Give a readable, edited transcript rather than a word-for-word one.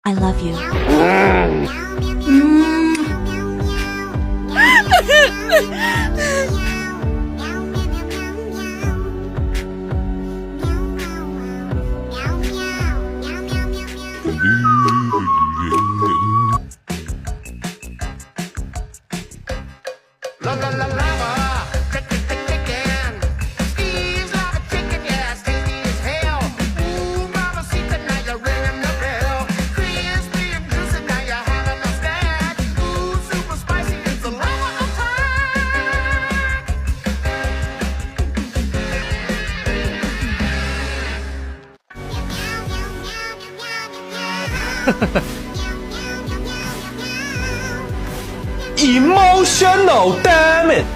I love you. La la la lava, chicken. Steve's like a chicken, yeah, tasty as hell. Ooh, mama, see tonight you're ringing the bell. Crispy and juicy, now you're having a snack. Ooh, super spicy, it's a lava attack. Emotional damage.